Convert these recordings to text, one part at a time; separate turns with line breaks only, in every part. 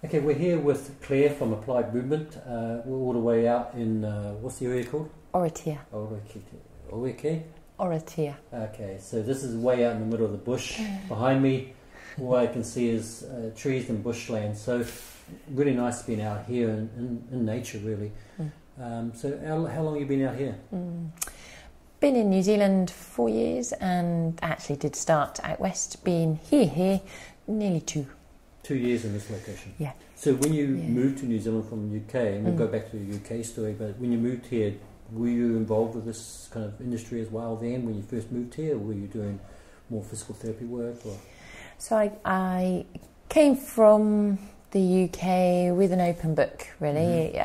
Okay, we're here with Claire from Applied Movement. We're all the way out in, what's the area called?
Oratia.
Oreke?
Oratia.
Okay, so this is way out in the middle of the bush. Behind me, all I can see is trees and bushland. So really nice being out here in nature, really. So how long have you been out here?
Been in New Zealand 4 years, and actually did start out west. Been here nearly 2.
2 years in this location.
Yeah.
So when you moved to New Zealand from the UK, and we'll go back to the UK story, but when you moved here, were you involved with this kind of industry as well then when you first moved here, or were you doing more physical therapy work? Or?
So I came from the UK with an open book, really.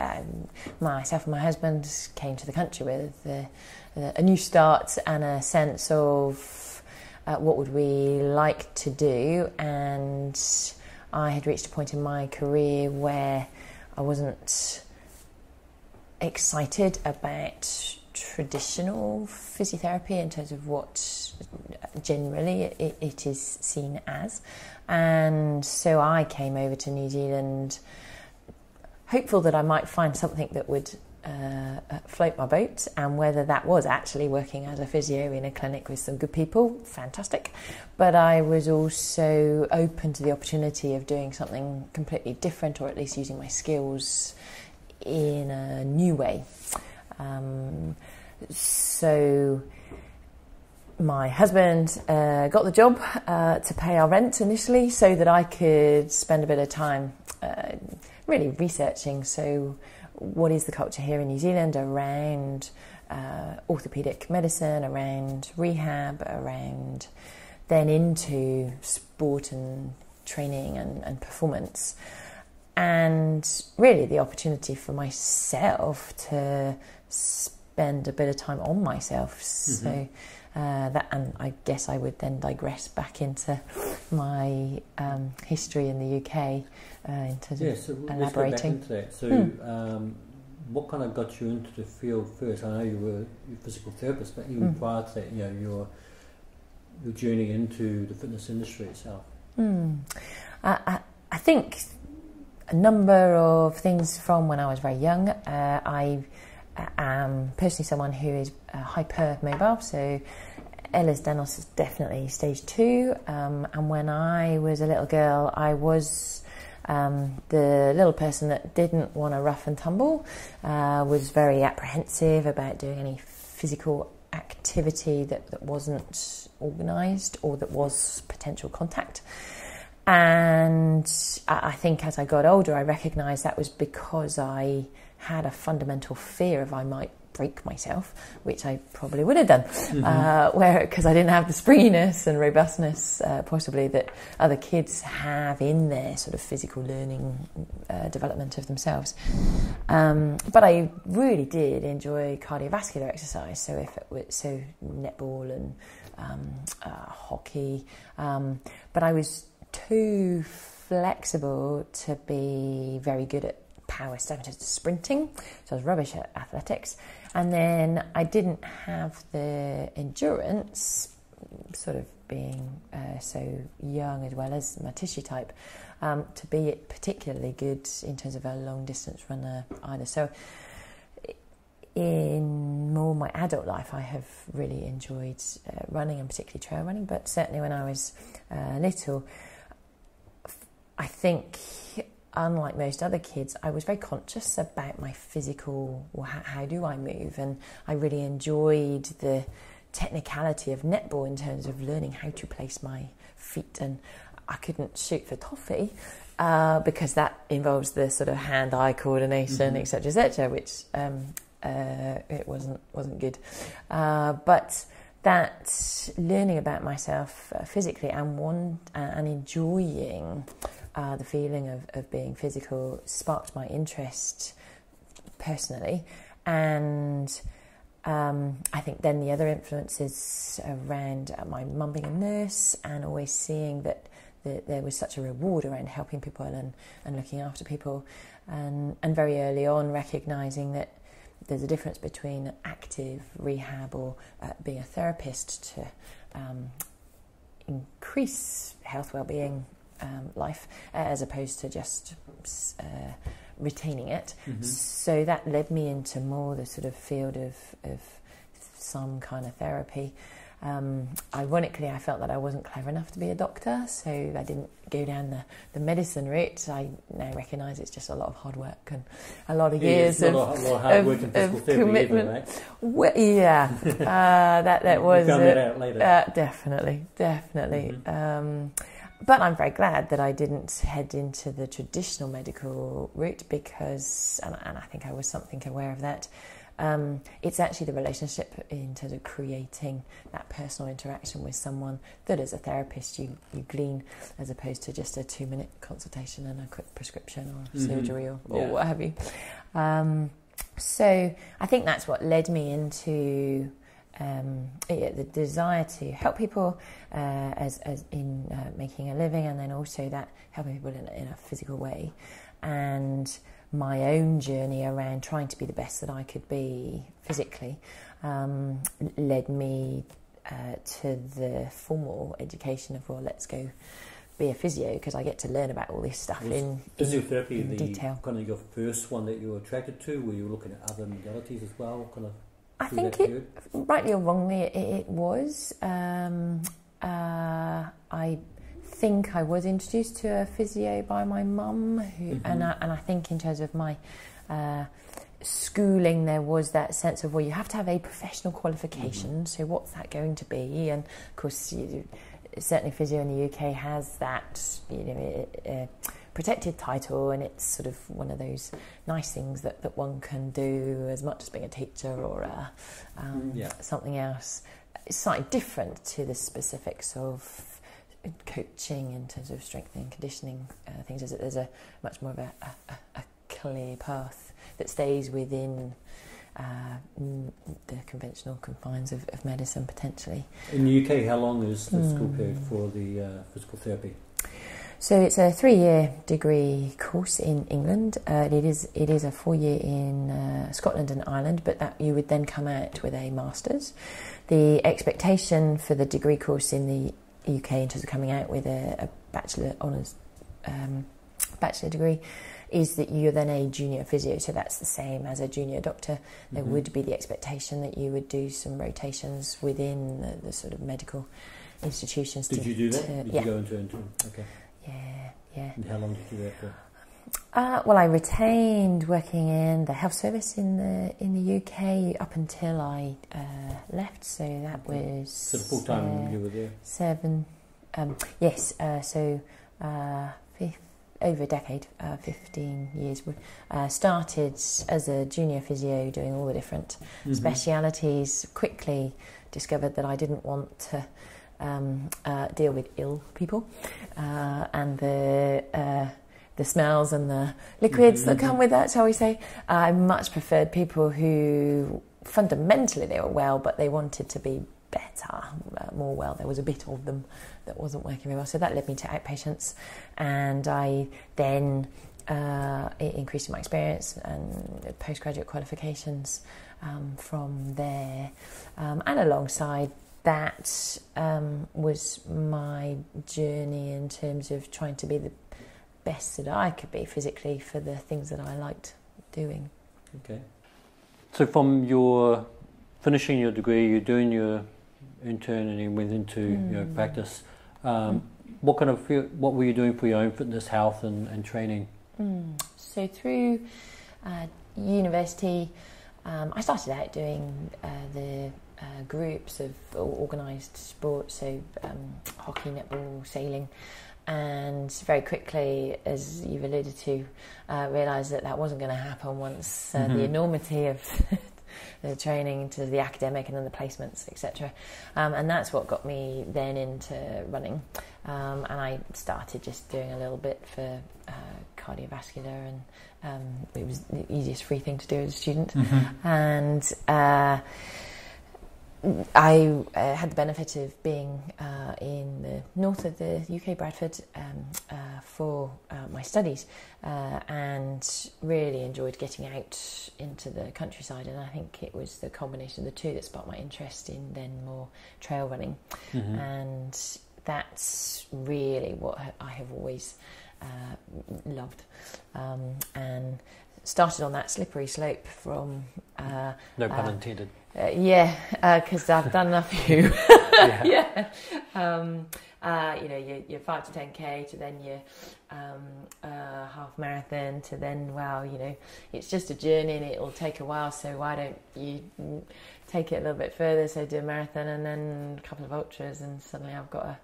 Myself and my husband came to the country with a new start and a sense of what would we like to do, and I had reached a point in my career where I wasn't excited about traditional physiotherapy in terms of what generally it is seen as. And so I came over to New Zealand hopeful that I might find something that would float my boat, and whether that was actually working as a physio in a clinic with some good people, fantastic. But I was also open to the opportunity of doing something completely different, or at least using my skills in a new way. So my husband got the job to pay our rent initially, so that I could spend a bit of time really researching. So what is the culture here in New Zealand around orthopaedic medicine, around rehab, around then into sport and training and performance, and really the opportunity for myself to spend a bit of time on myself. So that, and I guess I would then digress back into my history in the UK in terms of elaborating.
Let's go back into that. So what kind of got you into the field first? I know you were a physical therapist, but even prior to that, your journey into the fitness industry itself.
I think a number of things from when I was very young. I am personally someone who is hypermobile, so Ehlers-Danlos is definitely stage 2. And when I was a little girl, I was the little person that didn't want to rough and tumble, was very apprehensive about doing any physical activity that wasn't organised or that was potential contact. And I think as I got older, I recognised that was because I had a fundamental fear of I might break myself, which I probably would have done, because I didn't have the springiness and robustness possibly that other kids have in their sort of physical learning development of themselves. But I really did enjoy cardiovascular exercise, so netball and hockey, but I was too flexible to be very good at power stuff in terms of sprinting, so I was rubbish at athletics. And then I didn't have the endurance, sort of being so young as well as my tissue type, to be particularly good in terms of a long distance runner either. So in more my adult life, I have really enjoyed running, and particularly trail running, but certainly when I was little, I think, unlike most other kids, I was very conscious about my physical, or how do I move, and I really enjoyed the technicality of netball in terms of learning how to place my feet. And I couldn't shoot for toffee because that involves the sort of hand-eye coordination, etc., which it wasn't good. But that learning about myself physically and enjoying the feeling of being physical sparked my interest personally. And I think then the other influences around my mum being a nurse, and always seeing that there was such a reward around helping people and looking after people, and very early on recognising that there's a difference between active rehab or being a therapist to increase health, well-being, life, as opposed to just retaining it. So that led me into more the sort of field of some kind of therapy. Ironically, I felt that I wasn't clever enough to be a doctor, so I didn't go down the medicine route. I now recognise it's just a lot of hard work and a lot of years of commitment. Either, right? Well, yeah, that was
found that out later.
Definitely. But I'm very glad that I didn't head into the traditional medical route because, and I think I was something aware of that. It's actually the relationship in terms of creating that personal interaction with someone that as a therapist you glean, as opposed to just a 2-minute consultation and a quick prescription or surgery or what have you. So I think that's what led me into the desire to help people as in making a living, and then also that helping people in a physical way, and my own journey around trying to be the best that I could be physically led me to the formal education of, well, let's go be a physio, because I get to learn about all this stuff in detail.
Kind of your first one that you were attracted to? Were you looking at other modalities as well? Kind of.
I think it, rightly or wrongly, it was. I think I was introduced to a physio by my mum, and I think in terms of my schooling, there was that sense of, well, you have to have a professional qualification. So what's that going to be? And of course, certainly physio in the UK has that, protected title, and it's sort of one of those nice things that one can do as much as being a teacher or something else. It's slightly different to the specifics of coaching in terms of strength and conditioning things. There's a much more of a clear path that stays within the conventional confines of medicine, potentially. In
the UK, how long is the school period for the physical therapy?
So it's a 3-year degree course in England. It is a 4-year in Scotland and Ireland, but that you would then come out with a master's. The expectation for the degree course in the UK in terms of coming out with a bachelor honours bachelor degree is that you're then a junior physio, so that's the same as a junior doctor. There would be the expectation that you would do some rotations within the sort of medical institutions.
Did you do that? Did you go into okay.
Yeah.
And how long did you do that for?
Well, I retained working in the health service in the UK up until I left. So that was
sort of full time. You were there.
7. Yes. Over a decade, 15 years. Started as a junior physio, doing all the different specialities. Quickly discovered that I didn't want to deal with ill people and the smells and the liquids that come with that, shall we say. I much preferred people who fundamentally they were well, but they wanted to be better, more well. There was a bit of them that wasn't working very well, so that led me to outpatients, and I then increased my experience and postgraduate qualifications from there, and alongside that was my journey in terms of trying to be the best that I could be physically for the things that I liked doing.
Okay. So from your finishing your degree, you're doing your intern and then went into your practice. What were you doing for your own fitness, health and training?
So through university, I started out doing the groups of organised sports, so hockey, netball, sailing, and very quickly, as you've alluded to, realised that wasn't going to happen once the enormity of the training to the academic and then the placements, etc. And that's what got me then into running. And I started just doing a little bit for cardiovascular, and it was the easiest free thing to do as a student. And I had the benefit of being in the north of the UK, Bradford, for my studies, and really enjoyed getting out into the countryside, and I think it was the combination of the two that sparked my interest in then more trail running. And that's really what I have always loved, and started on that slippery slope from
no pun intended.
Because I've done a few. Your 5 to 10k to then your half marathon to then, it's just a journey and it'll take a while, so why don't you take it a little bit further, so do a marathon and then a couple of ultras, and suddenly I've got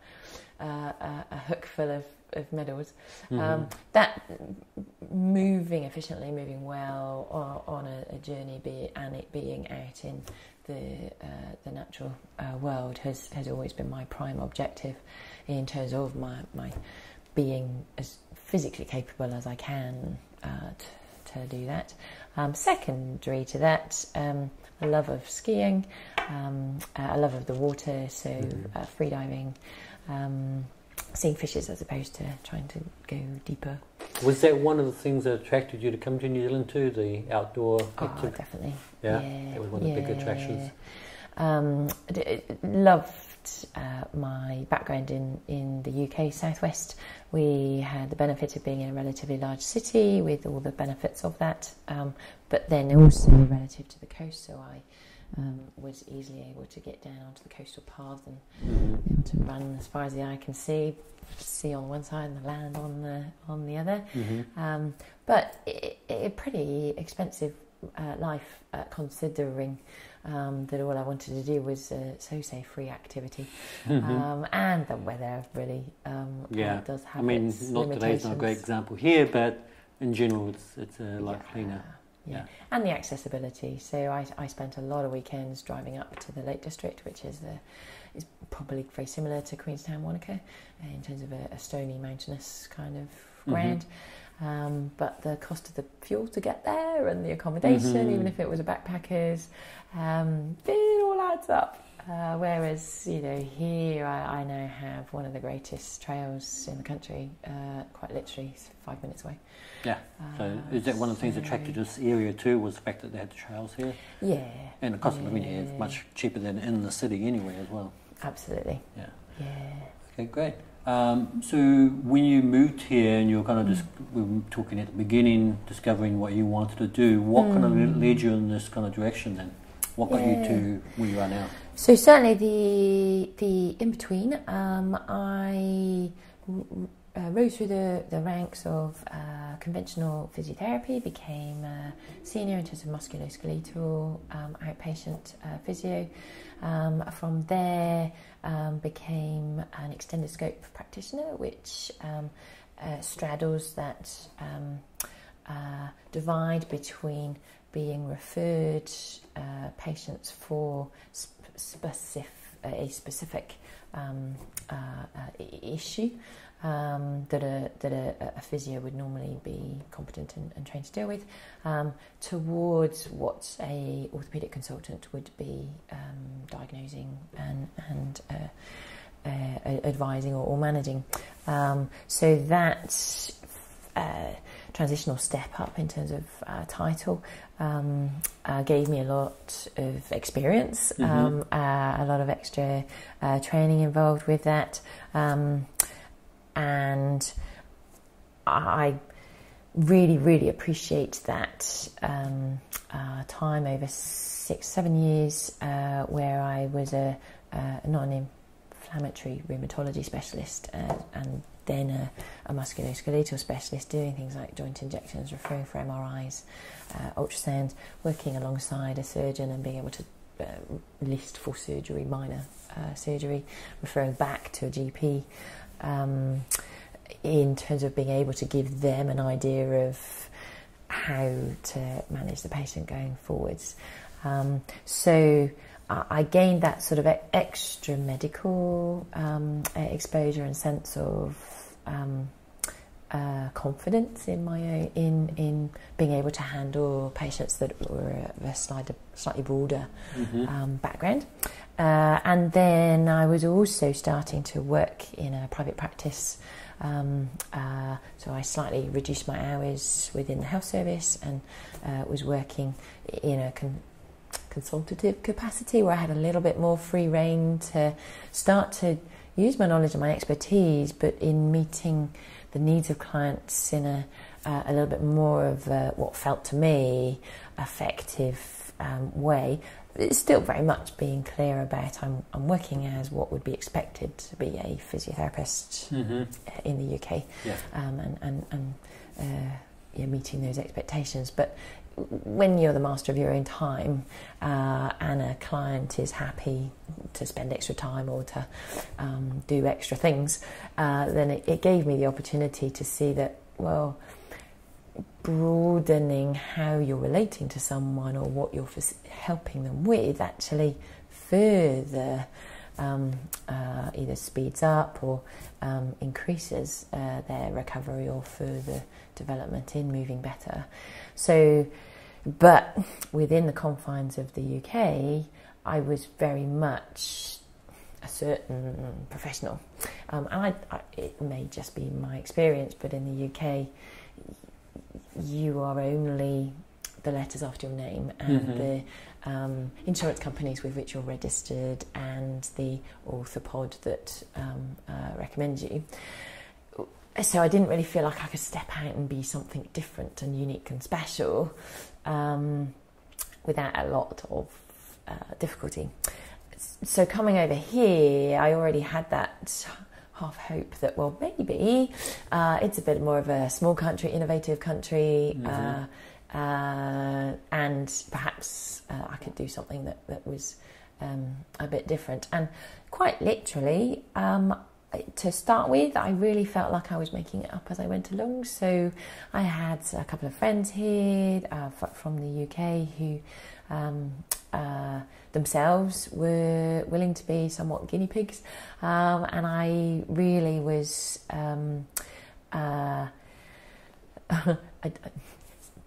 a hook full of medals. That moving efficiently, moving well on a journey, it being out in the natural world has always been my prime objective, in terms of my being as physically capable as I can to do that. Secondary to that, a love of skiing, a love of the water, so free diving, seeing fishes as opposed to trying to go deeper.
Was that one of the things that attracted you to come to New Zealand too, the outdoor activity?
Oh, definitely.
Yeah, it was one of the big attractions.
Loved my background in the UK southwest. We had the benefit of being in a relatively large city with all the benefits of that, but then also relative to the coast, so I was easily able to get down onto the coastal paths and able to run as far as the eye can see on one side and the land on the other. But a pretty expensive life, considering that all I wanted to do was say free activity, and the weather really does have its
not
limitations.
today's not a great example here, but in general it's a lot cleaner.
Yeah, and the accessibility. So I spent a lot of weekends driving up to the Lake District, which is probably very similar to Queenstown, Wanaka, in terms of a stony, mountainous kind of ground. But the cost of the fuel to get there and the accommodation, even if it was a backpackers, it all adds up. Whereas, here I now have one of the greatest trails in the country, quite literally 5 minutes away.
Yeah. So is that one of the things that attracted this area too, was the fact that they had the trails here?
Yeah.
And the cost of living here is much cheaper than in the city anyway as well.
Absolutely.
Yeah.
Yeah.
Okay, great. So when you moved here and you were kind of we were talking at the beginning, discovering what you wanted to do, what kind of led you in this kind of direction then? What got you to where you are now?
So certainly the in between, I rose through the ranks of conventional physiotherapy, became a senior in terms of musculoskeletal outpatient physio. From there, became an extended scope practitioner, which straddles that divide between being referred patients for a specific issue that a physio would normally be competent and trained to deal with, towards what a orthopaedic consultant would be diagnosing and advising or managing. So that transitional step up in terms of title gave me a lot of experience, a lot of extra training involved with that, and I really, really appreciate that time over 6-7 years where I was a non-inflammatory rheumatology specialist and then a musculoskeletal specialist, doing things like joint injections, referring for MRIs, ultrasounds, working alongside a surgeon and being able to list for surgery, minor surgery, referring back to a GP, in terms of being able to give them an idea of how to manage the patient going forwards. So I gained that sort of extra medical exposure and sense of confidence in my own, in being able to handle patients that were of a slightly broader background. And then I was also starting to work in a private practice, so I slightly reduced my hours within the health service and was working in a consultative capacity where I had a little bit more free rein to start to use my knowledge and my expertise, but in meeting the needs of clients in a little bit more of what felt to me effective way. It's still very much being clear about I'm working as what would be expected to be a physiotherapist in the UK, and meeting those expectations. But when you're the master of your own time, and a client is happy to spend extra time or to do extra things, then it gave me the opportunity to see that, well, broadening how you're relating to someone or what you're helping them with actually further either speeds up or increases their recovery or further development in moving better. So, but within the confines of the UK, I was very much a certain professional. And it may just be my experience, but in the UK, you are only the letters after your name and the insurance companies with which you're registered and the orthopod that recommends you. So I didn't really feel like I could step out and be something different and unique and special without a lot of difficulty. So coming over here, I already had that half hope that, well, maybe it's a bit more of a small country, innovative country, and perhaps I could do something that was a bit different. And quite literally, to start with, I really felt like I was making it up as I went along. So I had a couple of friends here from the UK who themselves were willing to be somewhat guinea pigs, and I really was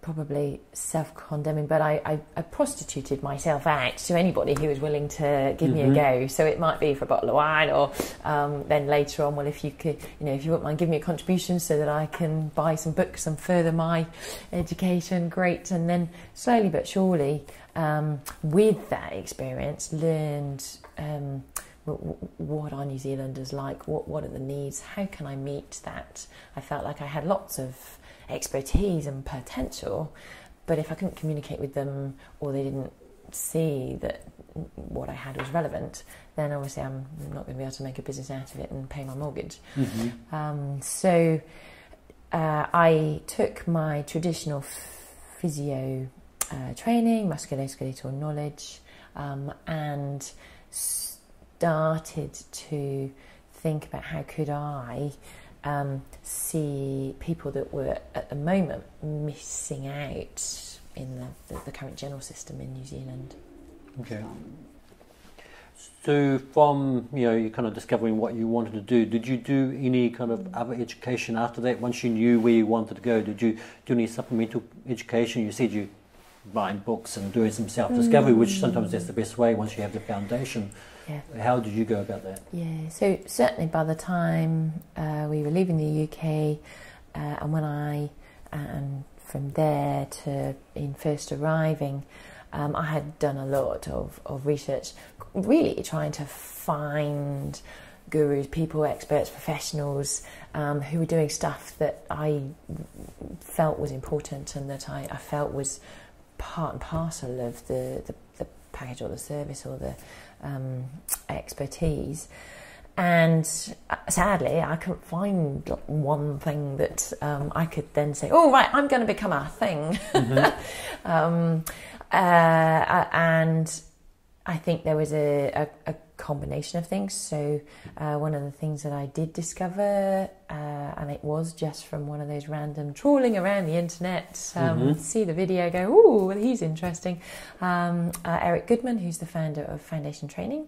probably self-condemning, but I prostituted myself out to anybody who was willing to give me a go. So it might be for a bottle of wine, or then later on, well, if you could, if you wouldn't mind giving me a contribution so that I can buy some books and further my education, great. And then slowly but surely, with that experience, learned what are New Zealanders like, what are the needs, how can I meet that. I felt like I had lots of expertise and potential, but if I couldn't communicate with them or they didn't see that what I had was relevant, then obviously I'm not going to be able to make a business out of it and pay my mortgage. So I took my traditional physio training, musculoskeletal knowledge, and started to think about how could I see people that were at the moment missing out in the current general system in New Zealand.
Okay. So from you kind of discovering what you wanted to do, did you do any kind of other education after that? Once you knew where you wanted to go, did you do any supplemental education? You said you buying books and doing some self-discovery, which sometimes that's the best way once you have the foundation. Yeah. How did you go about that?
Yeah, so certainly by the time we were leaving the UK, and from there to in first arriving, I had done a lot of research, really trying to find gurus, people, experts, professionals who were doing stuff that I felt was important and that I felt was part and parcel of the package or the service or the expertise. And sadly, I couldn't find one thing that I could then say, oh, right, I'm going to become a thing. And I think there was a combination of things. So one of the things that I did discover, and it was just from one of those random trawling around the internet, see the video, go, oh, well, he's interesting. Eric Goodman, who's the founder of Foundation Training,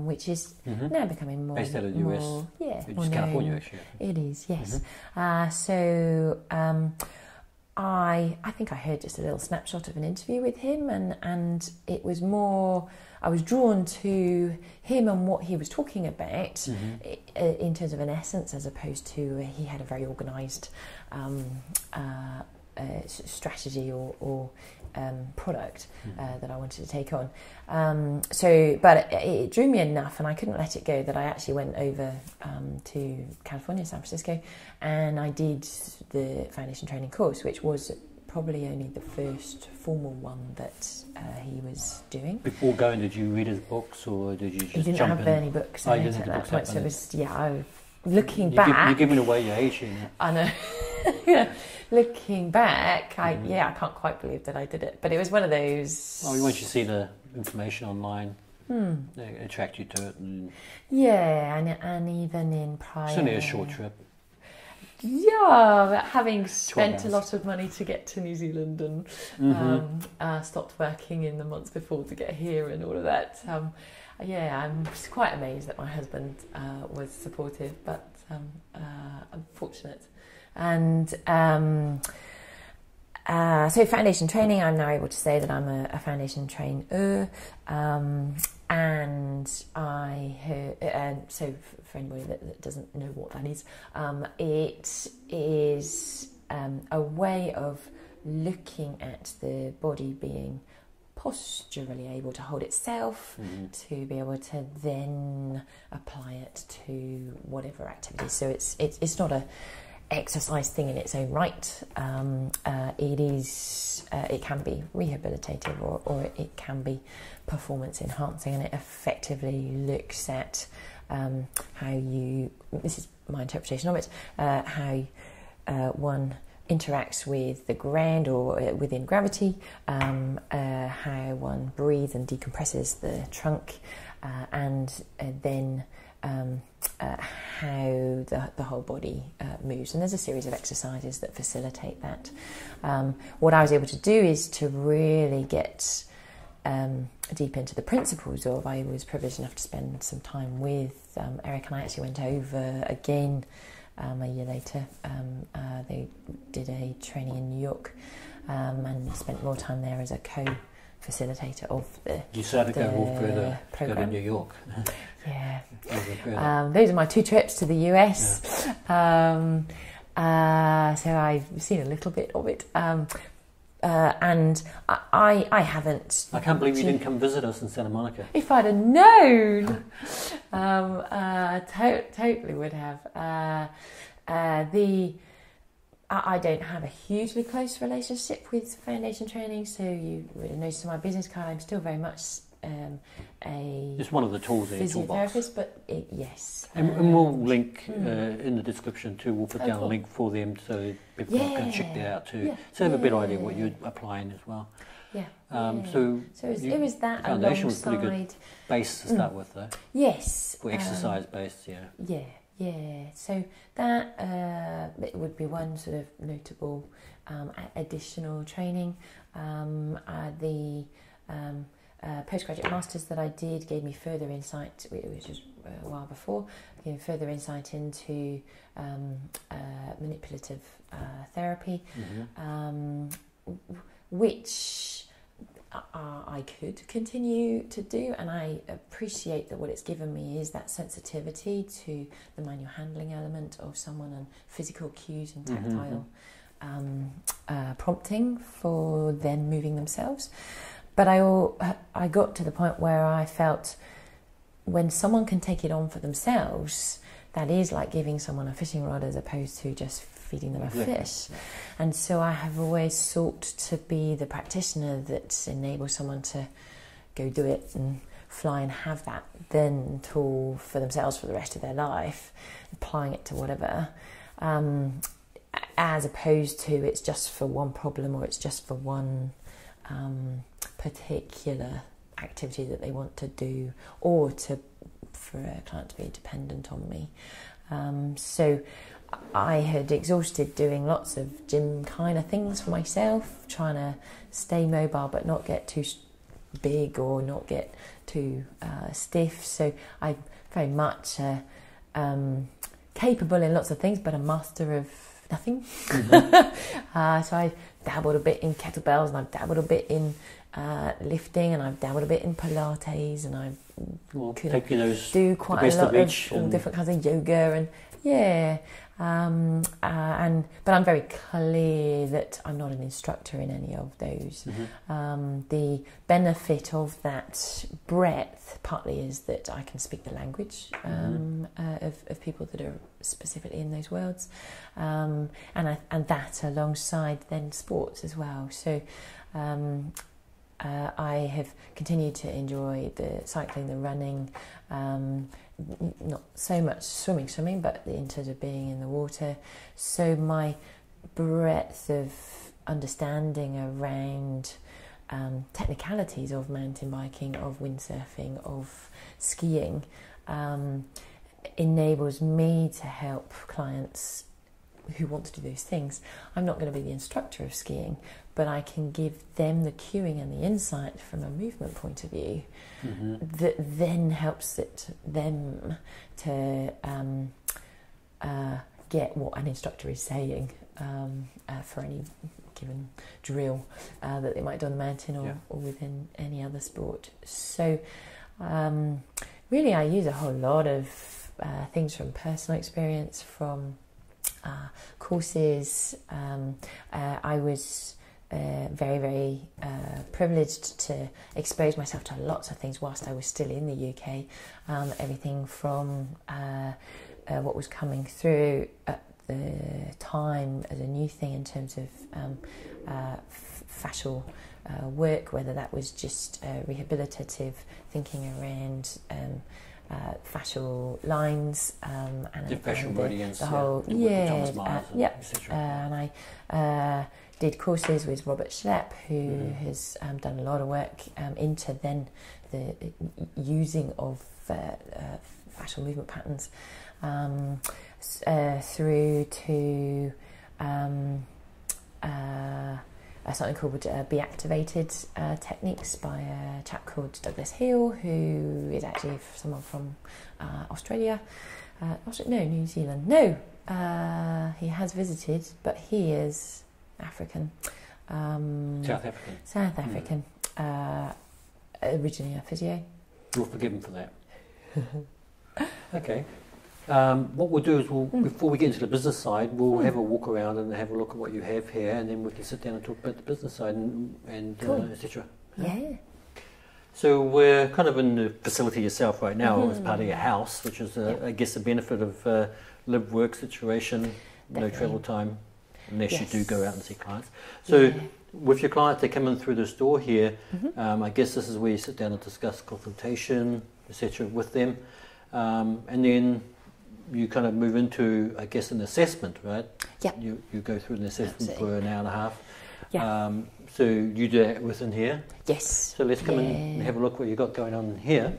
which is now becoming more
based out of the US.
Yeah,
it's California, actually.
It is, yes. I think I heard just a little snapshot of an interview with him, and it was more, I was drawn to him and what he was talking about in terms of an essence, as opposed to he had a very organised strategy or product that I wanted to take on. But it drew me enough, and I couldn't let it go, that I actually went over to California, San Francisco, and I did the foundation training course, which was probably only the first formal one that he was doing.
Before going, did you read his books, or did you just
he didn't
jump
have
in?
any books
Oh,
in
you
it
didn't
at
have
that
books
point, so
up
it was, looking
You're
back...
giving away your age here now.
I know. Yeah, looking back, I can't quite believe that I did it, but it was one of those...
Oh, once you see the information online, they attract you to it. And
yeah, and even in prior...
it's only a short trip.
Yeah, but having spent a
hours.
lot of money to get to New Zealand and stopped working in the months before to get here and all of that, I'm quite amazed that my husband was supportive, but I'm fortunate. And so foundation training, I'm now able to say that I'm a foundation trainer. And I heard, so for anybody that doesn't know what that is, it is a way of looking at the body being posturally able to hold itself, to be able to then apply it to whatever activity. So it's not a exercise thing in its own right. It can be rehabilitative, or it can be performance enhancing, and it effectively looks at how you, this is my interpretation of it, how one interacts with the ground or within gravity, how one breathes and decompresses the trunk, and then how the whole body moves. And there's a series of exercises that facilitate that. What I was able to do is to really get deep into the principles of, I was privileged enough to spend some time with Eric, and I actually went over again a year later. They did a training in New York, and spent more time there as a co-facilitator of the
You decided to go all further to go to
program.
New York.
Yeah. Those are my 2 trips to the US. Yeah. So I've seen a little bit of it. And I haven't...
I can't believe you didn't come visit us in Santa Monica.
If I'd have known, totally would have. I don't have a hugely close relationship with foundation training, so you really notice on my business card I'm still very much
It's one of the tools in your toolbox.
physiotherapist, but yes.
And we'll link in the description too. We'll put down a link for them so people can check that out too. So they have a better idea what you're applying as well. So
it was that
foundation was a pretty good
alongside
base to start with, though.
Yes.
For exercise based,
Yeah. So that it would be one sort of notable additional training. The postgraduate masters that I did gave me further insight, which was a while before, gave me further insight into manipulative therapy, which I could continue to do, and I appreciate that what it's given me is that sensitivity to the manual handling element of someone and physical cues and tactile prompting for them moving themselves. But I got to the point where I felt when someone can take it on for themselves, that is like giving someone a fishing rod as opposed to just feeding them a fish. And so I have always sought to be the practitioner that enables someone to go do it and fly and have that then tool for themselves for the rest of their life, applying it to whatever, as opposed to it's just for one problem or it's just for one particular activity that they want to do, or for a client to be dependent on me. So I had exhausted doing lots of gym kind of things for myself, trying to stay mobile but not get too big or not get too stiff. So I'm very much capable in lots of things, but a master of nothing. So I dabbled a bit in kettlebells, and I've dabbled a bit in lifting, and I've dabbled a bit in Pilates, and I've
take
do quite a lot of all different kinds of yoga but I'm very clear that I'm not an instructor in any of those. The benefit of that breadth partly is that I can speak the language of people that are specifically in those worlds, and that alongside then sports as well. So I have continued to enjoy the cycling, the running, not so much swimming, but in terms of being in the water. So my breadth of understanding around technicalities of mountain biking, of windsurfing, of skiing enables me to help clients who want to do those things. I'm not going to be the instructor of skiing, but I can give them the cueing and the insight from a movement point of view that then helps them to get what an instructor is saying for any given drill that they might do on the mountain or within any other sport. So really I use a whole lot of things from personal experience, from courses. I was very, very privileged to expose myself to lots of things whilst I was still in the UK. Everything from what was coming through at the time as a new thing in terms of fascial work, whether that was just rehabilitative thinking around fascial lines and
fascial meridians,
the whole and I did courses with Robert Schlepp, who has done a lot of work into then the using of fascial movement patterns through to something called Be Activated techniques by a chap called Douglas Hill, who is actually someone from Australia. New Zealand. He has visited, but he is African. South African. Originally a physio.
We'll forgive him for that. Okay. What we'll do is before we get into the business side, we'll have a walk around and have a look at what you have here, and then we can sit down and talk about the business side and
cool.
etc.
Yeah.
So we're kind of in the facility yourself right now as part of your house, which is, I guess, the benefit of live-work situation, no travel time, unless you do go out and see clients. So with your clients, they come in through this door here. I guess this is where you sit down and discuss consultation, etc. with them, and then you kind of move into, I guess, an assessment, right?
Yeah.
You go through an assessment for an hour and a half.
Yeah.
So you do that within here?
Yes.
So let's come in and have a look what you've got going on here.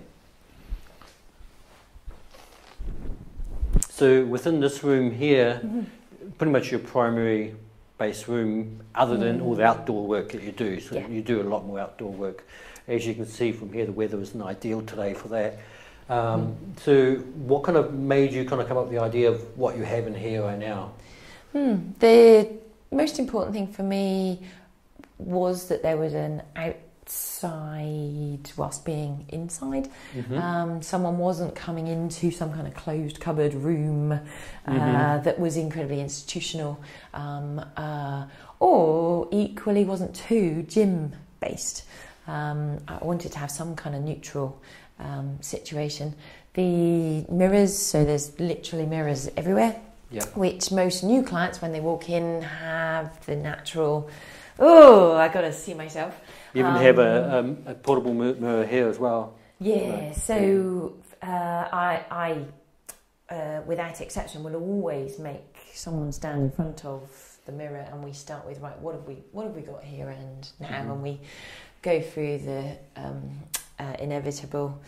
So within this room here, pretty much your primary base room, other than all the outdoor work that you do. So you do a lot more outdoor work. As you can see from here, the weather isn't ideal today for that. So what kind of made you kind of come up with the idea of what you have in here right now?
The most important thing for me was that there was an outside whilst being inside. Someone wasn't coming into some kind of closed cupboard room that was incredibly institutional, or equally wasn't too gym based. I wanted to have some kind of neutral situation. The mirrors, so there's literally mirrors everywhere, which most new clients when they walk in have the natural, I got to see myself.
You even have a portable mirror here as well.
Yeah, so I without exception, will always make someone stand in front of the mirror, and we start with, right, what have we got here and now, and we go through the inevitable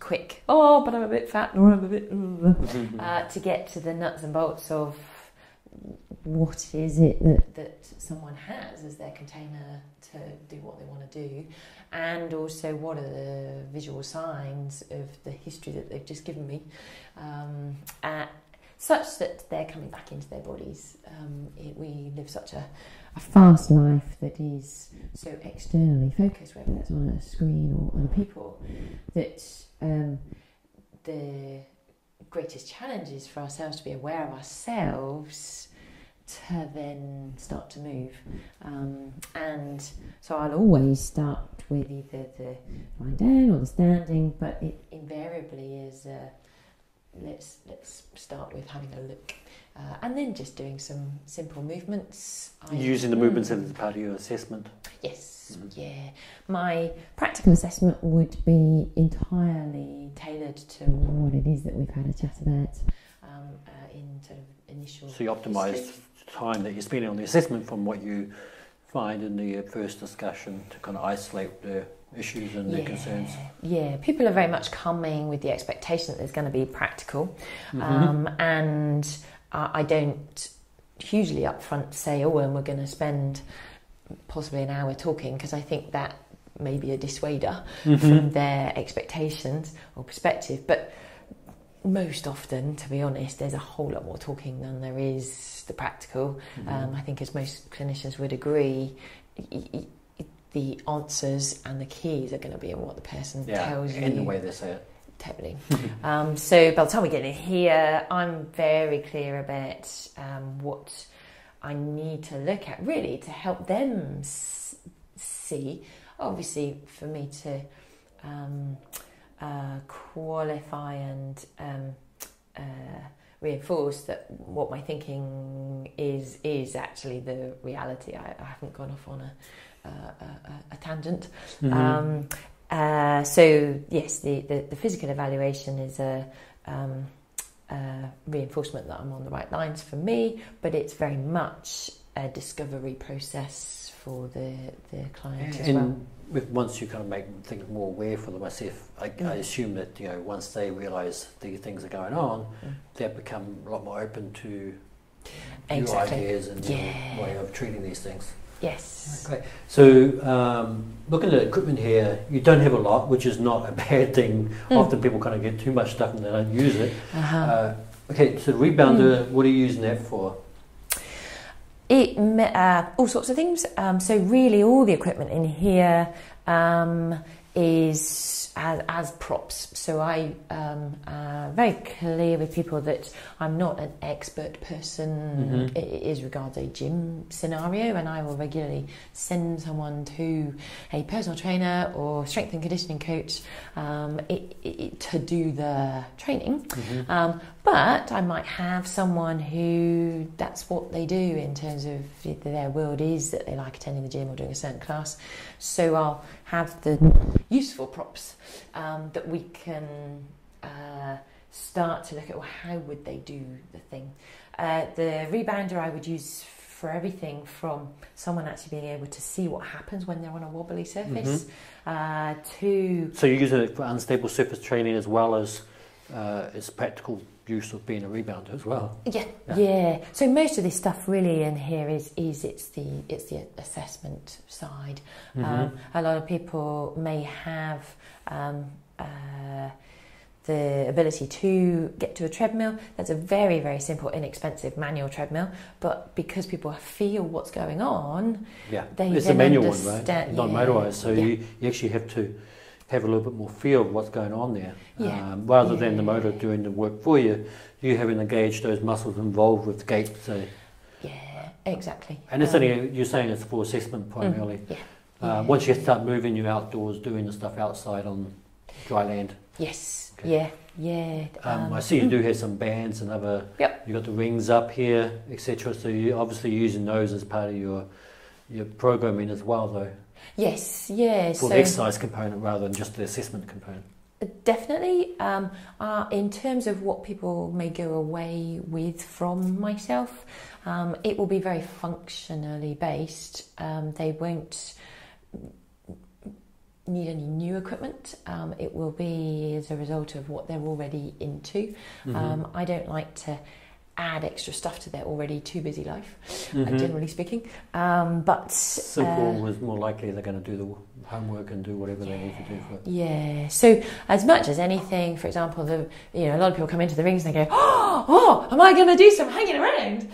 quick, but I'm a bit fat, or I'm a bit to get to the nuts and bolts of what is it that someone has as their container to do what they want to do, and also what are the visual signs of the history that they've just given me. such that they're coming back into their bodies. We live such a fast life that is so externally focused, whether that's on a screen or other people, that the greatest challenge is for ourselves to be aware of ourselves to then start to move. And so I'll always start with either the lying down or the standing, but it invariably is let's start with having a look, and then just doing some simple movements.
Using the movements as part of your assessment?
Yes, yeah. My practical assessment would be entirely tailored to what it is that we've had a chat about in sort of initial...
So you optimise the time that you're spending on the assessment from what you find in the first discussion to kind of isolate the issues and their concerns.
Yeah, people are very much coming with the expectation that there's going to be practical, and I don't hugely upfront say, and we're going to spend possibly an hour talking, because I think that may be a dissuader from their expectations or perspective. But most often, to be honest, there's a whole lot more talking than there is the practical. I think, as most clinicians would agree, the answers and the keys are going to be in what the person tells you.
In the way they say it.
Totally. So by the time we get in here, I'm very clear about what I need to look at, really, to help them see. Obviously, for me to qualify and reinforce that what my thinking is actually the reality. I haven't gone off on a tangent. So yes, the physical evaluation is a reinforcement that I'm on the right lines for me, but it's very much a discovery process for the client as well.
Once you kind of make things more aware for them, I assume that once they realise these things are going on, they become a lot more open to new ideas and new way of treating these things.
Yes.
Okay. So looking at equipment here, you don't have a lot, which is not a bad thing. Often people kind of get too much stuff and they don't use it. Okay, so rebounder, what are you using that for?
All sorts of things. So really all the equipment in here is as props. So I am very clear with people that I'm not an expert person as regards a gym scenario, and I will regularly send someone to a personal trainer or strength and conditioning coach to do the training. But I might have someone who that's what they do in terms of their world is that they like attending the gym or doing a certain class. So I'll have the useful props that we can start to look at, well, how would they do the thing. The rebounder I would use for everything from someone actually being able to see what happens when they're on a wobbly surface to...
So you use it for unstable surface training as well as its practical use of being a rebounder as well.
Yeah. So most of this stuff really in here is it's the assessment side. A lot of people may have the ability to get to a treadmill. That's a very, very simple, inexpensive manual treadmill. But because people feel what's going on,
it's a manual one, right? Not motorised. So you actually have to have a little bit more feel of what's going on there. Rather than the motor doing the work for you, you haven't engaged those muscles involved with the gait. So.
Yeah, exactly.
And it's only, you're saying it's for assessment primarily. Once you start moving, you're outdoors doing the stuff outside on dry land.
Yes. Okay. Yeah.
I see you do have some bands and other. You've got the rings up here, etc. So you're obviously using those as part of your programming as well, though.
Yes.
For the exercise component rather than just the assessment component.
Definitely. In terms of what people may go away with from myself, it will be very functionally based. They won't need any new equipment. It will be as a result of what they're already into. I don't like to add extra stuff to their already too busy life, generally speaking. But
simple was more likely they're going to do the homework and do whatever they need to do for it.
Yeah. So as much as anything, for example, a lot of people come into the rings and they go, oh, am I going to do some hanging around?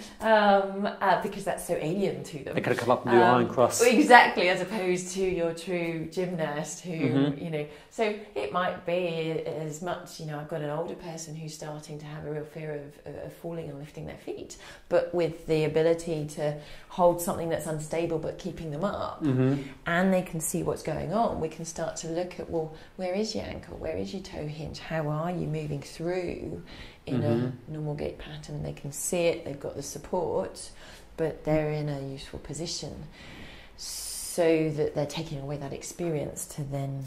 Because that's so alien to them.
They could have come up and do iron cross.
Exactly, as opposed to your true gymnast who, So it might be as much, I've got an older person who's starting to have a real fear of falling and lifting their feet, but with the ability to hold something that's unstable but keeping them up, and they can see what's going on, we can start to look at, well, where is your ankle, where is your toe hinge, how are you moving through in a normal gait pattern? They can see it, they've got the support, but they're in a useful position so that they're taking away that experience to then...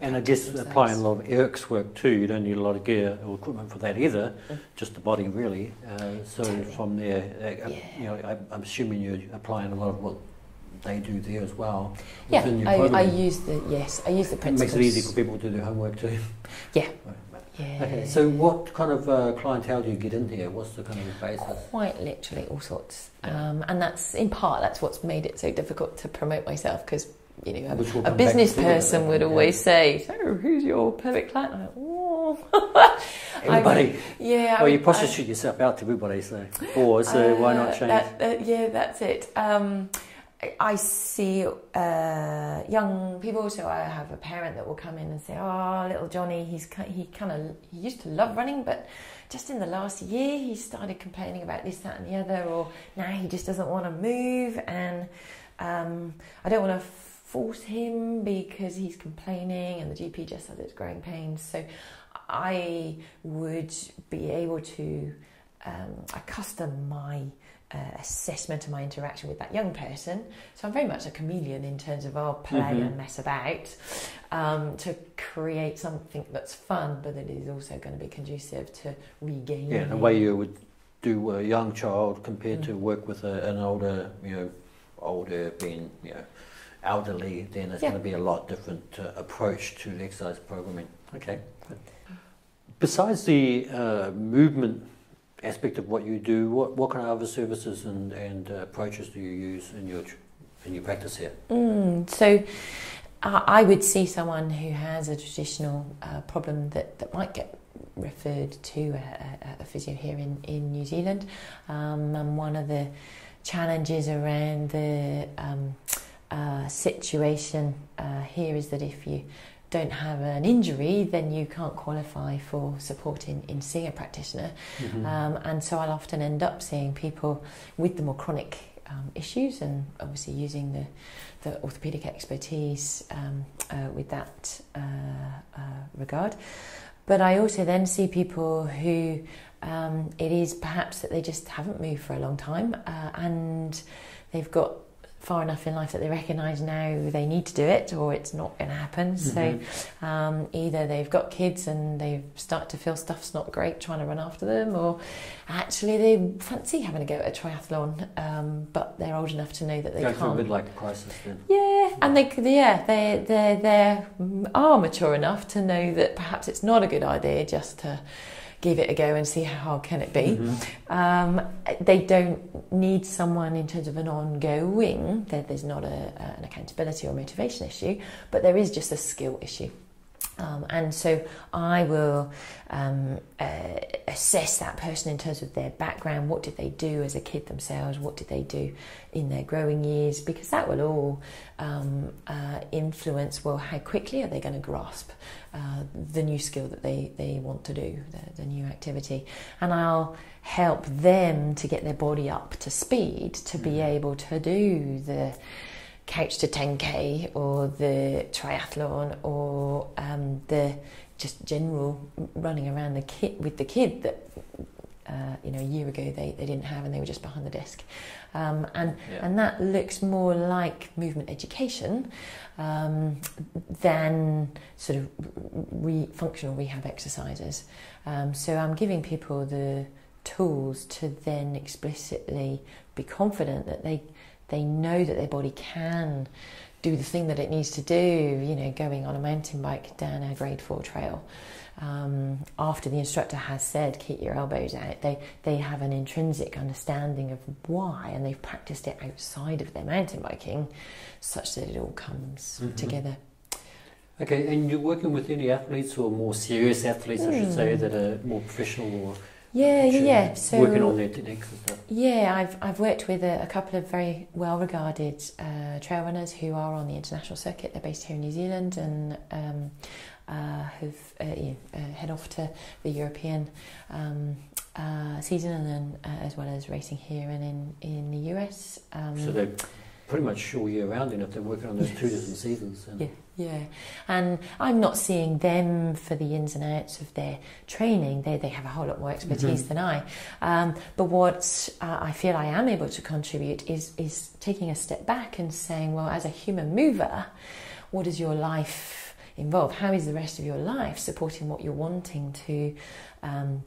And I guess applying a lot of ERCS work too, you don't need a lot of gear or equipment for that either, just the body really. Totally. From there, I'm assuming you're applying a lot of what they do there as well.
Yeah, I use the principles.
It makes it easy for people to do homework too.
Yeah.
Yeah. Okay, so what kind of clientele do you get in here? What's the kind of basis?
Quite literally all sorts. And that's, in part, that's what's made it so difficult to promote myself, because a business person would always say, so who's your perfect client? I'm like, oh.
Everybody.
Well,
you prostitute yourself out to everybody, so why not change?
That's it. I see young people, so I have a parent that will come in and say, oh, little Johnny, he used to love running, but just in the last year he started complaining about this, that and the other, or now he just doesn't want to move, and I don't want to force him because he's complaining and the GP just said it's growing pains. So I would be able to accustom my assessment of my interaction with that young person. So I'm very much a chameleon in terms of I'll play and mess about to create something that's fun, but that is also going to be conducive to regaining.
Yeah, the way you would do a young child compared to work with an older, being, elderly, then it's going to be a lot different approach to the exercise programming. Okay. Besides the movement aspect of what you do, what kind of other services and approaches do you use in your practice here?
So I would see someone who has a traditional problem that might get referred to a physio here in New Zealand, and one of the challenges around the situation here is that if you don't have an injury, then you can't qualify for support in seeing a practitioner. And so I'll often end up seeing people with the more chronic issues, and obviously using the orthopaedic expertise with that regard. But I also then see people who it is perhaps that they just haven't moved for a long time, and they've got far enough in life that they recognise now they need to do it, or it's not going to happen. So either they've got kids and they start to feel stuff's not great trying to run after them, or actually they fancy having a go at a triathlon, but they're old enough to know that they can't.
Through a bit like the crisis then.
And they are mature enough to know that perhaps it's not a good idea just to give it a go and see how hard can it be. They don't need someone in terms of an ongoing, there's not an accountability or motivation issue, but there is just a skill issue. And so I will assess that person in terms of their background. What did they do as a kid themselves? What did they do in their growing years? Because that will all influence, well, how quickly are they going to grasp the new skill that they want to do, the new activity. And I'll help them to get their body up to speed to be able to do the couch to 10k or the triathlon or the just general running around with the kid that a year ago they didn't have, and they were just behind the desk, and that looks more like movement education than sort of functional rehab exercises. So I'm giving people the tools to then explicitly be confident that they know that their body can do the thing that it needs to do, going on a mountain bike down a grade 4 trail. After the instructor has said, keep your elbows out, they have an intrinsic understanding of why, and they've practiced it outside of their mountain biking such that it all comes together.
Okay, and you're working with any athletes or more serious athletes, I should say, that are more professional or
So
working on their techniques and stuff?
Yeah, I've worked with a couple of very well-regarded trail runners who are on the international circuit. They're based here in New Zealand and who've head off to the European season, and then as well as racing here and in the US.
So they're pretty much all year round, if they're working on those 2 different seasons.
Yeah, and I'm not seeing them for the ins and outs of their training. They have a whole lot more expertise than I. But what I feel I am able to contribute is taking a step back and saying, well, as a human mover, what does your life involve? How is the rest of your life supporting what you're wanting to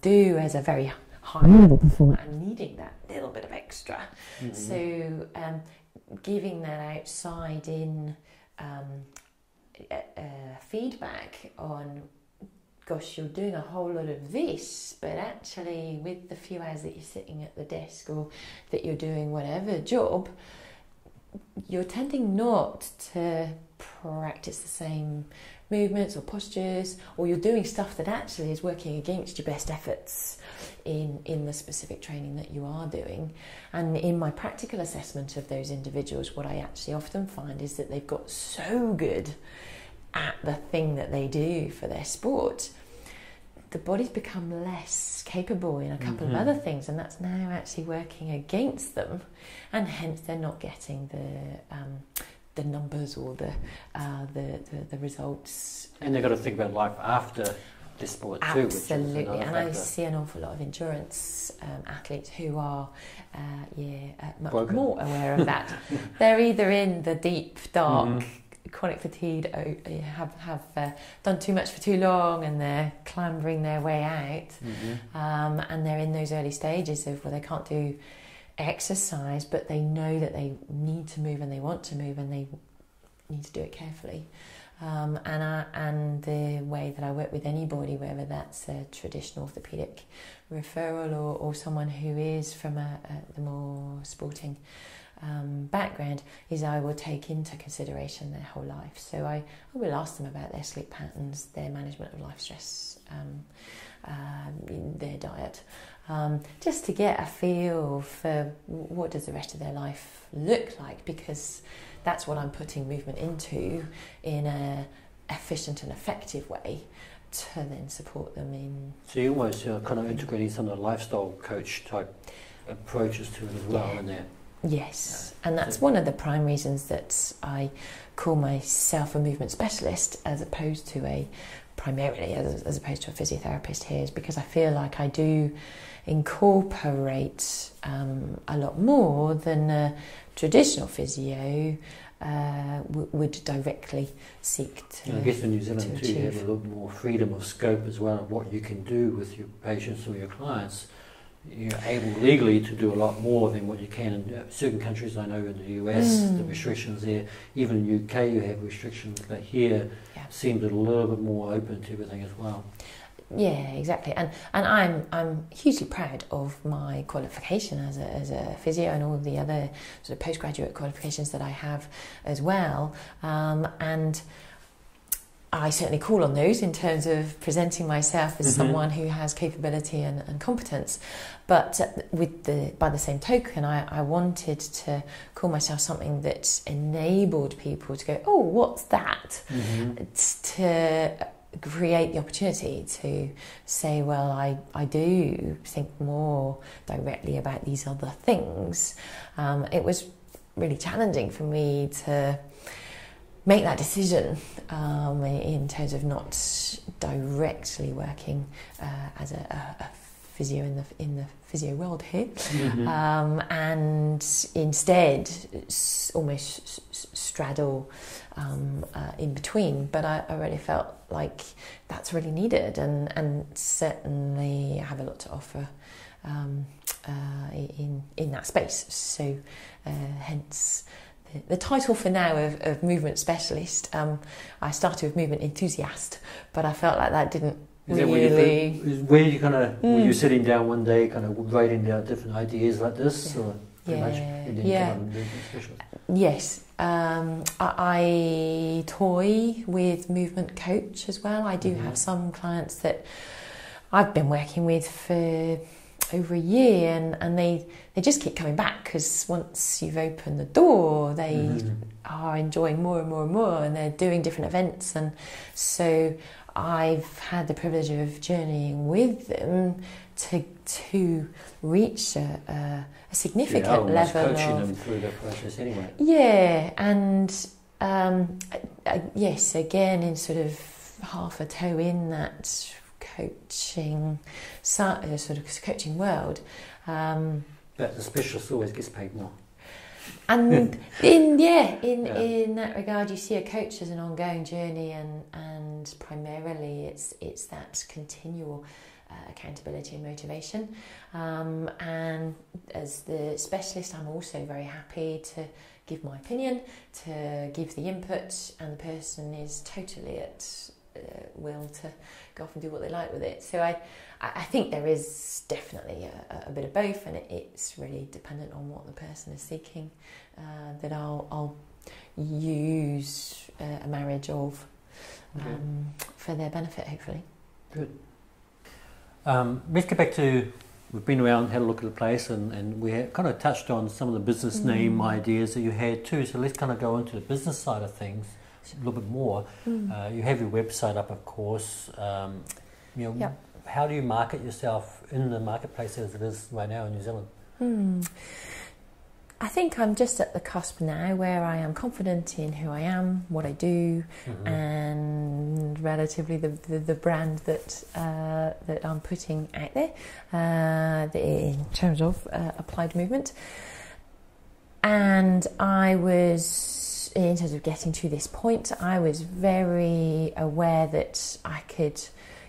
do as a very high level performer and needing that little bit of extra? So giving that outside in feedback on, gosh, you're doing a whole lot of this, but actually with the few hours that you're sitting at the desk or that you're doing whatever job, you're tending not to practice the same movements or postures, or you're doing stuff that actually is working against your best efforts in the specific training that you are doing. And in my practical assessment of those individuals, what I actually often find is that they've got so good at the thing that they do for their sport, the body's become less capable in a couple of other things, and that's now actually working against them, and hence they're not getting the numbers or the results.
And they've got to think about life after this sport too.
Absolutely,
which is
and I see an awful lot of endurance athletes who are much more aware of that. They're either in the deep, dark, chronic fatigue, have done too much for too long, and they're clambering their way out, and they're in those early stages of, well, they can't do exercise, but they know that they need to move and they want to move and they need to do it carefully. And the way that I work with anybody, whether that's a traditional orthopaedic referral or someone who is from the more sporting background, is I will take into consideration their whole life. So I will ask them about their sleep patterns, their management of life stress, their diet, just to get a feel for what does the rest of their life look like, because that's what I'm putting movement into in a efficient and effective way to then support them in.
So you almost kind of integrating some of the lifestyle coach type approaches to it as well in there.
Yes, and that's one of the prime reasons that I call myself a movement specialist as opposed to primarily as opposed to a physiotherapist here, is because I feel like I do incorporate a lot more than a traditional physio would directly seek to.
And I guess in New Zealand too, you have a little more freedom of scope as well of what you can do with your patients or your clients. You're able legally to do a lot more than what you can in certain countries. I know in the US, the restrictions there, even in UK you have restrictions, but here seems a little bit more open to everything as well.
Yeah, exactly, and I'm hugely proud of my qualification as a physio and all of the other sort of postgraduate qualifications that I have as well, and I certainly call on those in terms of presenting myself as someone who has capability and competence. But by the same token, I wanted to call myself something that enabled people to go, oh, what's that? To create the opportunity to say, well, I do think more directly about these other things. It was really challenging for me to make that decision in terms of not directly working as a physio in the physio world here, and instead almost straddle in between. But I really felt like that's really needed, and certainly have a lot to offer in that space. So hence the title for now of movement specialist. I started with movement enthusiast, but I felt like that didn't really.
Were you kind of were you sitting down one day, kind of writing down different ideas like this, or pretty much you didn't come up with movement specialist?
Yes, I toy with movement coach as well. I do have some clients that I've been working with for over a year, and they just keep coming back, because once you've opened the door, they are enjoying more and more and more, and they're doing different events. And so I've had the privilege of journeying with them to reach a significant level
coaching
of
them through the process anyway.
Yeah, and yes, again, in sort of half a toe in that coaching sort of coaching world.
But the specialist always gets paid more.
And in that regard, you see a coach as an ongoing journey, and primarily it's that continual accountability and motivation. And as the specialist, I'm also very happy to give my opinion, to give the input, and the person is totally at will to go off and do what they like with it. So I think there is definitely a bit of both, and it's really dependent on what the person is seeking, that I'll use a marriage of for their benefit, hopefully.
Good. Let's get back to, we've been around, had a look at the place, and we kind of touched on some of the business name ideas that you had too, so let's kind of go into the business side of things a little bit more. You have your website up, of course. How do you market yourself in the marketplace as it is right now in New Zealand?
I think I'm just at the cusp now where I am confident in who I am, what I do, and relatively the brand that I'm putting out there in terms of applied movement. And I was, in terms of getting to this point, I was very aware that I could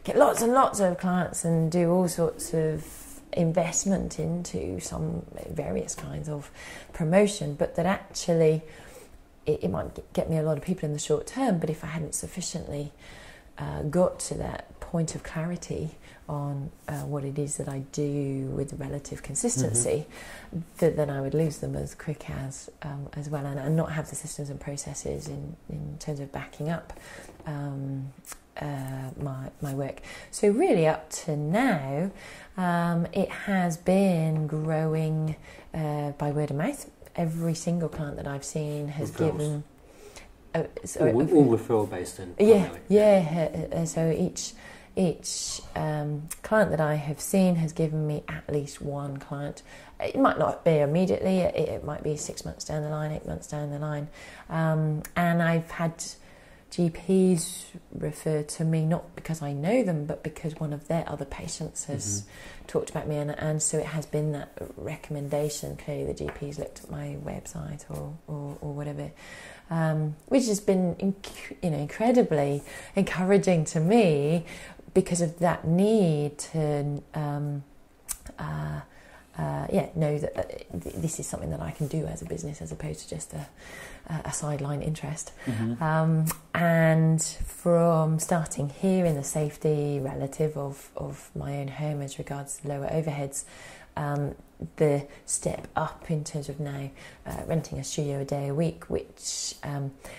get lots and lots of clients and do all sorts of investment into some various kinds of promotion, but that actually it might get me a lot of people in the short term, but if I hadn't sufficiently got to that point of clarity on what it is that I do with relative consistency, then I would lose them as quick as well, and not have the systems and processes in terms of backing up my work. So really up to now, it has been growing by word of mouth. Every single client that I've seen has given...
all referral based in.
So each client that I have seen has given me at least one client. It might not be immediately, it might be 6 months down the line, 8 months down the line. And I've had GPs refer to me not because I know them, but because one of their other patients has talked about me, and so it has been that recommendation. Clearly the GP's looked at my website or whatever, which has been incredibly encouraging to me, because of that need to know that this is something that I can do as a business, as opposed to just a sideline interest. And from starting here in the safety relative of my own home as regards lower overheads, the step up in terms of now renting a studio a day a week, which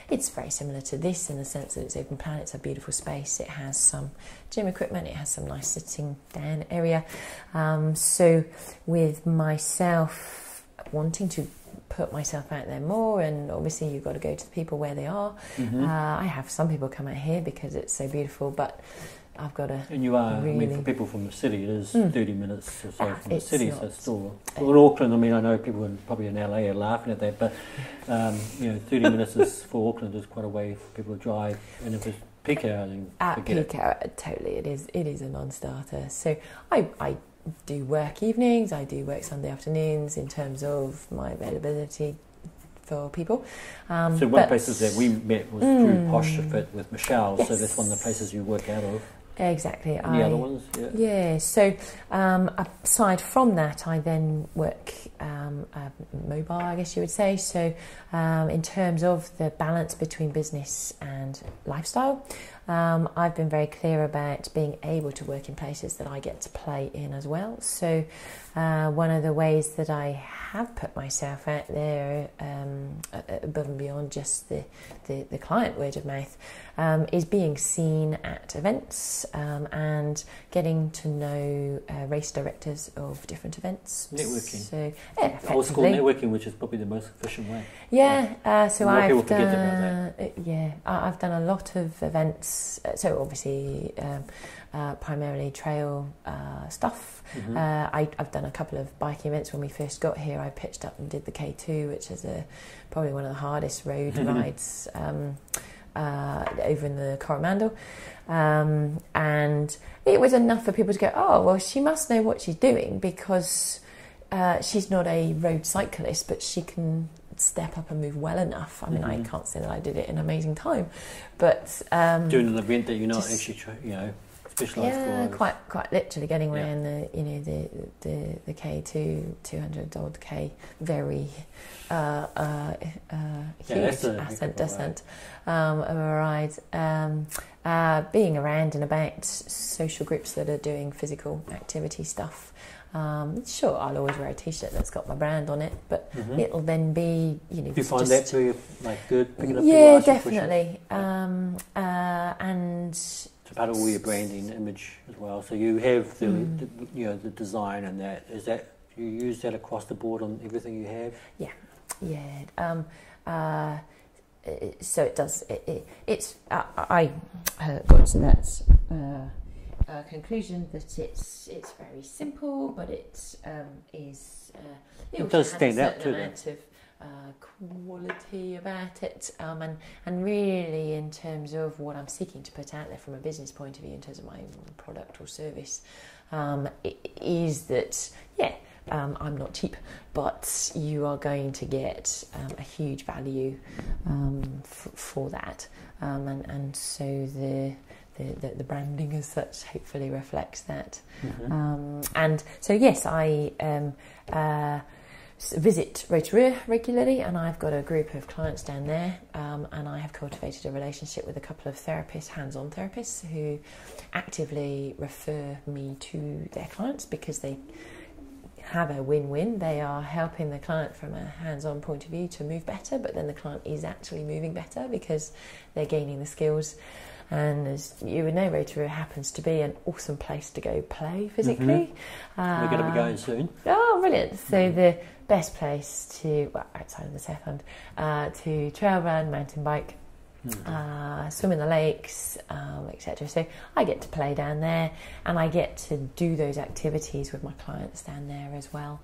it's very similar to this in the sense that it's open plan, it's a beautiful space, it has some gym equipment, it has some nice sitting down area. So with myself wanting to put myself out there more, and obviously you've got to go to the people where they are. I have some people come out here because it's so beautiful, but I've got to. And you are, really,
I mean, for people from the city, it is 30 minutes or so from the city, so it's still. Well, in Auckland, I mean, I know people probably in LA are laughing at that, but 30 minutes is, for Auckland, is quite a way for people to drive, and if it's peak hour, then forget it.
At peak hour, totally, it is a non-starter. So I do work evenings, I do work Sunday afternoons in terms of my availability for people.
So one of the places that we met was through Posture Fit with Michelle, so that's one of the places you work out of.
Exactly.
Any other ones? Yeah.
Yeah. So aside from that, I then work mobile, I guess you would say. So in terms of the balance between business and lifestyle, I've been very clear about being able to work in places that I get to play in as well. So one of the ways that I have put myself out there above and beyond just the client word of mouth is being seen at events and getting to know race directors of different events.
Networking.
So, yeah,
old school networking, which is probably the most efficient way.
Yeah, so I've
done.
I've done a lot of events. So obviously, primarily trail stuff. I've done a couple of biking events. When we first got here, I pitched up and did the K2, which is probably one of the hardest road rides over in the Coromandel. And it was enough for people to go, oh, well, she must know what she's doing, because she's not a road cyclist, but she can step up and move well enough. I mean, I can't say that I did it in amazing time, but
doing an event that you're not actually, specialised for.
Quite literally getting around the K2 200 odd K, very huge ascent descent of a ride. Being around and about social groups that are doing physical activity stuff. Sure, I'll always wear a T-shirt that's got my brand on it, but it'll then be,
Do you find that very good? Picking up
yeah, definitely. And
it's part of all your branding image as well. So you have the design and that. Is that you use that across the board on everything you have?
Yeah. So it does. It's I got to that conclusion that it's very simple, but it is.
It does stand out too.
Amount of quality about it, and really in terms of what I'm seeking to put out there from a business point of view, in terms of my product or service, is that I'm not cheap, but you are going to get a huge value for that, and so the branding as such hopefully reflects that. And so yes, I visit Rotorua regularly, and I've got a group of clients down there, and I have cultivated a relationship with a couple of therapists, hands-on therapists, who actively refer me to their clients because they have a win-win. They are helping the client from a hands-on point of view to move better, but then the client is actually moving better because they're gaining the skills. And as you would know, Rotorua happens to be an awesome place to go play physically.
We're going to be going soon.
Oh, brilliant. So the best place to, outside of the Southland, to trail run, mountain bike, swim in the lakes, etc. So I get to play down there, and I get to do those activities with my clients down there as well.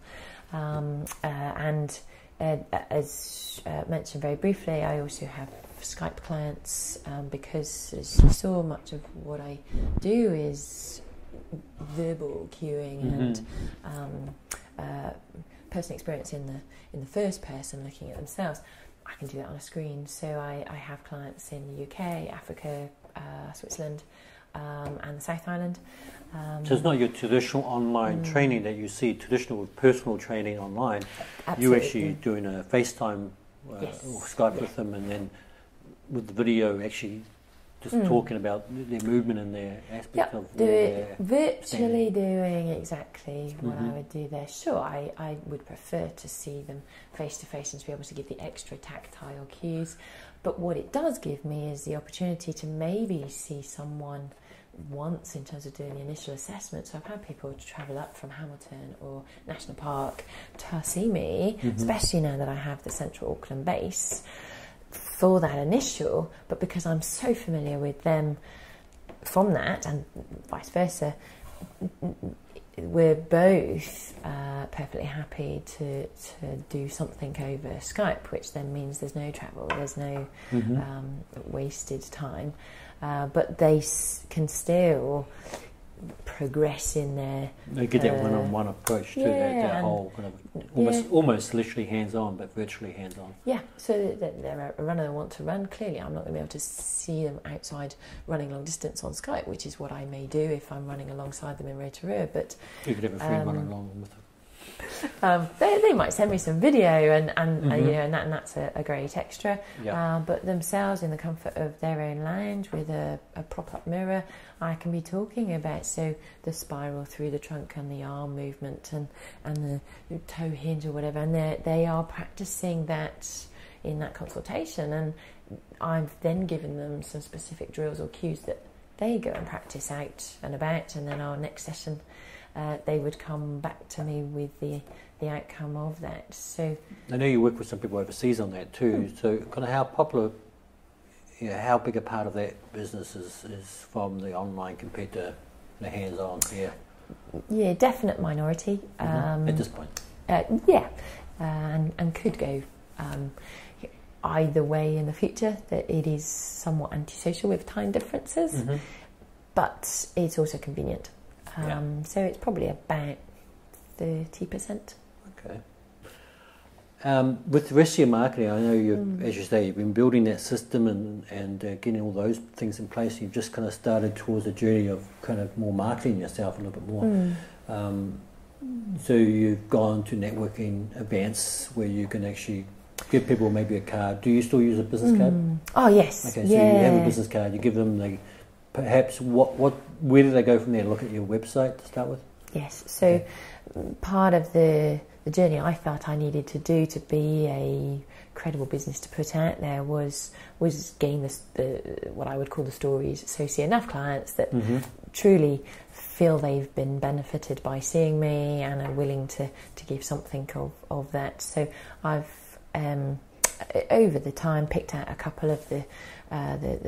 And as mentioned very briefly, I also have Skype clients, because as so much of what I do is verbal cueing and personal experience in the first person, looking at themselves. I can do that on a screen. So I have clients in the UK, Africa, Switzerland, and the South Island.
So it's not your traditional online training that you see, traditional personal training online.
Absolutely.
You're actually doing a FaceTime or Skype with them, and then with the video actually just talking about their movement and their aspect of
virtually doing exactly what I would do there. Sure, I would prefer to see them face to face and to be able to give the extra tactile cues, but what it does give me is the opportunity to maybe see someone once in terms of doing the initial assessment. So I've had people travel up from Hamilton or National Park to see me, especially now that I have the Central Auckland base, for that initial, but because I'm so familiar with them from that, and vice versa, we're both perfectly happy to do something over Skype, which then means there's no travel, there's no wasted time, but they can still progress in their...
They get that one-on-one approach to that whole kind of almost literally hands-on, but virtually hands-on.
Yeah, so they're a runner that want to run. Clearly, I'm not going to be able to see them outside running long distance on Skype, which is what I may do if I'm running alongside them in Rotorua. But
you could have a friend run along with them.
They might send me some video and that's a great extra. But themselves, in the comfort of their own lounge with a prop-up mirror, I can be talking about the spiral through the trunk and the arm movement and the toe hinge or whatever, and they are practicing that in that consultation, and I've then given them some specific drills or cues that they go and practice out and about, and then our next session they would come back to me with the outcome of that. So
I know you work with some people overseas on that too. So kind of how popular, how big a part of that business is from the online compared to the hands-on here? Yeah,
definite minority
at this point.
And could go either way in the future. That it is somewhat antisocial with time differences, but it's also convenient. So it's probably about 30%.
Okay. With the rest of your marketing, I know you, as you say, you've been building that system and getting all those things in place. You've just kind of started towards a journey of kind of more marketing yourself a little bit more. So you've gone to networking events where you can actually give people maybe a card. Do you still use a business card?
Oh yes.
Okay, so you have a business card. You give them perhaps where do they go from there? Look at your website to start with?
Yes, so part of the journey I felt I needed to do to be a credible business to put out there was gain what I would call the stories. So see enough clients that truly feel they've been benefited by seeing me and are willing to give something of that. So I've over the time picked out a couple of the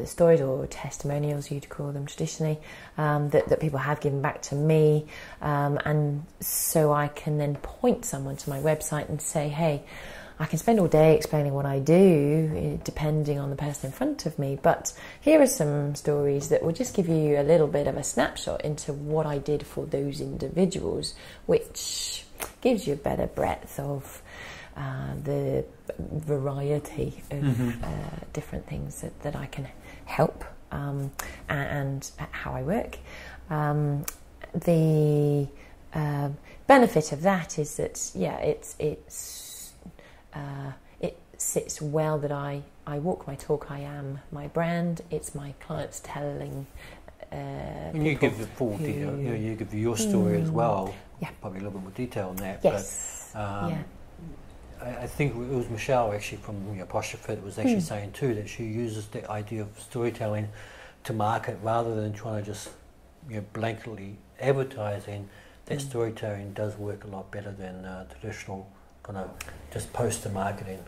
stories or testimonials, you'd call them traditionally, that people have given back to me, and so I can then point someone to my website and say, hey, I can spend all day explaining what I do depending on the person in front of me, but here are some stories that will just give you a little bit of a snapshot into what I did for those individuals, which gives you a better breadth of the variety of different things that I can help and how I work. The benefit of that is that it sits well that I walk my talk. I am my brand. It's my clients telling.
And you give the full detail. You give your story as well. Yeah. Probably a little bit more detail on that.
Yes.
But, I think it was Michelle actually from Posture Fit was actually saying too that she uses the idea of storytelling to market rather than trying to just blanketly advertising. That storytelling does work a lot better than traditional kind of just poster marketing.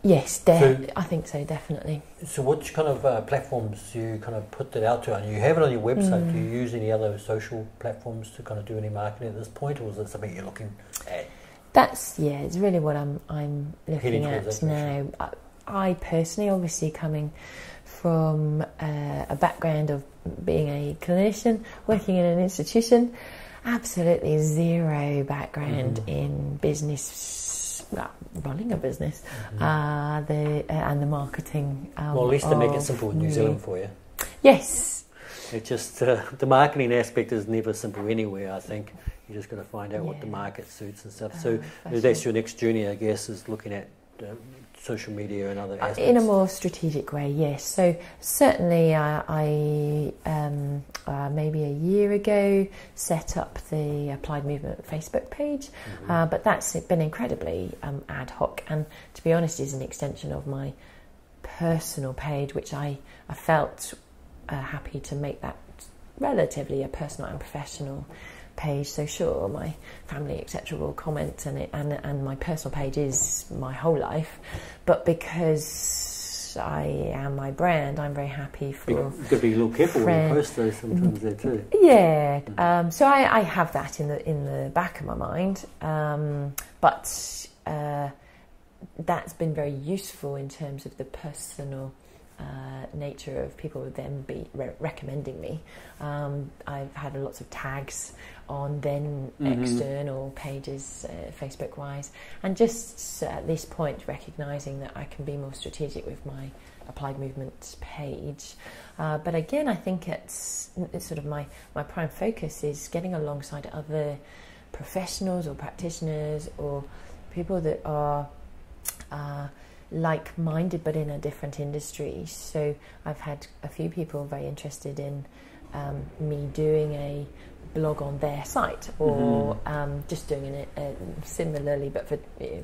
Yes, I think so, definitely.
So what kind of platforms do you kind of put that out to? And you have it on your website. Do you use any other social platforms to kind of do any marketing at this point, or is it something you're looking at?
That's it's really what I'm looking at now. I personally, obviously coming from a background of being a clinician, working in an institution, absolutely zero background in business, running a business, and the marketing.
Well, at least to make it simple in New Zealand for you.
Yes.
It's just the marketing aspect is never simple anywhere, I think. You just got to find out what the market suits and stuff. So that's your next journey, I guess, is looking at social media and other aspects.
In a more strategic way, yes. So certainly I maybe a year ago set up the Applied Movement Facebook page, but that's been incredibly ad hoc, and to be honest is an extension of my personal page, which I felt happy to make that relatively a personal and professional page. So sure, my family etc will comment and my personal page is my whole life, but because I am my brand, I'm very happy for
you've got to be a little careful when you post those sometimes there too.
So I have that in the back of my mind, but that's been very useful in terms of the personal nature of people then be recommending me. I've had lots of tags on then external pages, Facebook wise, and just at this point recognising that I can be more strategic with my applied movement page. But again, I think it's sort of my prime focus is getting alongside other professionals or practitioners or people that are like-minded but in a different industry. So I've had a few people very interested in me doing a blog on their site, or just doing it similarly but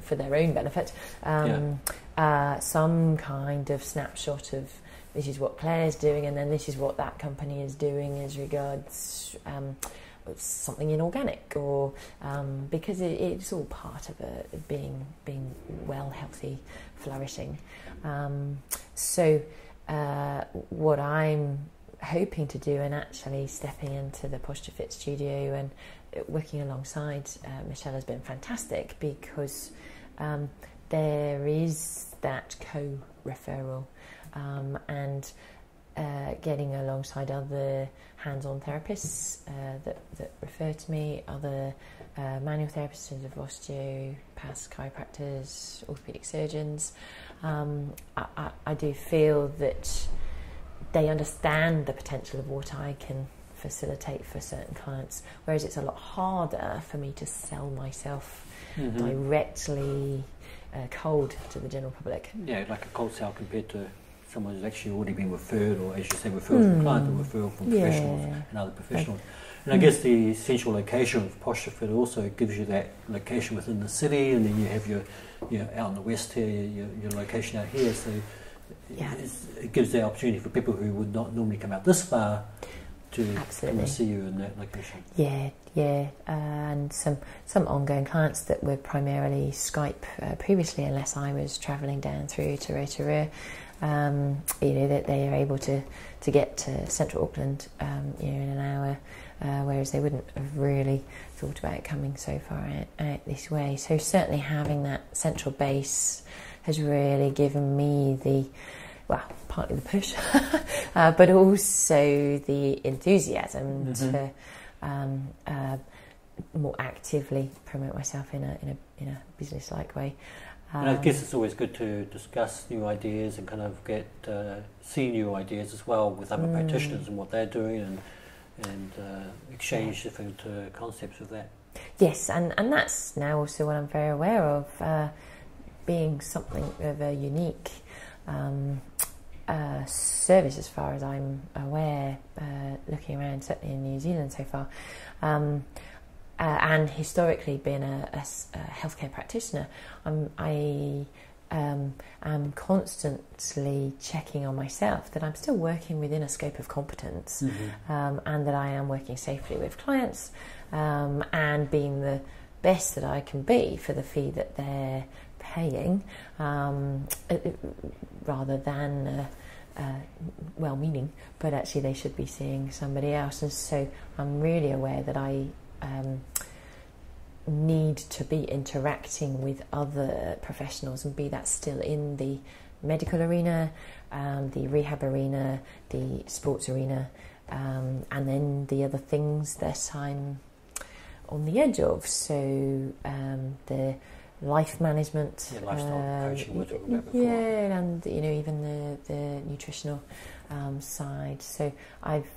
for their own benefit, some kind of snapshot of this is what Claire's doing and then this is what that company is doing as regards something inorganic, or because it's all part of being well, healthy, flourishing. So what I'm hoping to do, and actually stepping into the Posture Fit studio and working alongside Michelle has been fantastic, because there is that co-referral and getting alongside other hands-on therapists that refer to me, other manual therapists in terms of osteopaths, chiropractors, orthopaedic surgeons. I do feel that they understand the potential of what I can facilitate for certain clients, whereas it's a lot harder for me to sell myself directly cold to the general public.
Yeah, like a cold sell compared to someone who's actually already been referred, or as you say, referral from client or referral from professionals and other professionals. And I guess the central location of Posture Fit also gives you that location within the city, and then you have your out in the west here, your location out here. So it gives the opportunity for people who would not normally come out this far to come and see you in that location. And some ongoing clients that were primarily Skype previously, unless I was travelling down through to Rotorua. That they are able to get to central Auckland in an hour, whereas they wouldn't have really thought about coming so far out this way. So certainly having that central base has really given me partly the push, but also the enthusiasm to more actively promote myself in a business-like way. And I guess it's always good to discuss new ideas and kind of see new ideas as well with other practitioners and what they're doing, and exchange different concepts of that.
Yes, and that's now also what I'm very aware of, being something of a unique service as far as I'm aware, looking around certainly in New Zealand so far. And historically being a healthcare practitioner, I am constantly checking on myself that I'm still working within a scope of competence, and that I am working safely with clients, and being the best that I can be for the fee that they're paying, rather than well-meaning, but actually they should be seeing somebody else. And so I'm really aware that I need to be interacting with other professionals, and be that still in the medical arena, the rehab arena, the sports arena, and then the other things that I'm on the edge of. So the life management,
lifestyle coaching we're talking about before.
And even the nutritional side. So I've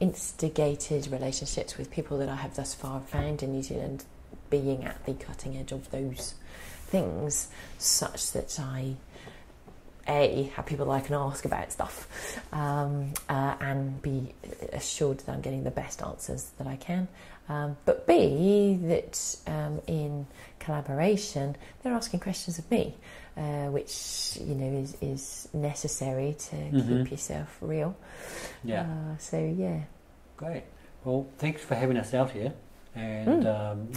instigated relationships with people that I have thus far found in New Zealand being at the cutting edge of those things, such that I have people I can ask about stuff, and be assured that I'm getting the best answers that I can, but B, that in collaboration they're asking questions of me, which is necessary to keep yourself real.
Great. Well, thanks for having us out here, and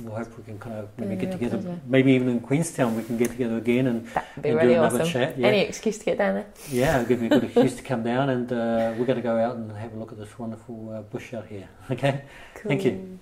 we'll hope we can kind of maybe get together, maybe even in Queenstown we can get together again and
do
really
another
awesome chat.
Any excuse to get down there.
It'll give me a good excuse to come down, and we're going to go out and have a look at this wonderful bush out here. Okay,
cool.
Thank you.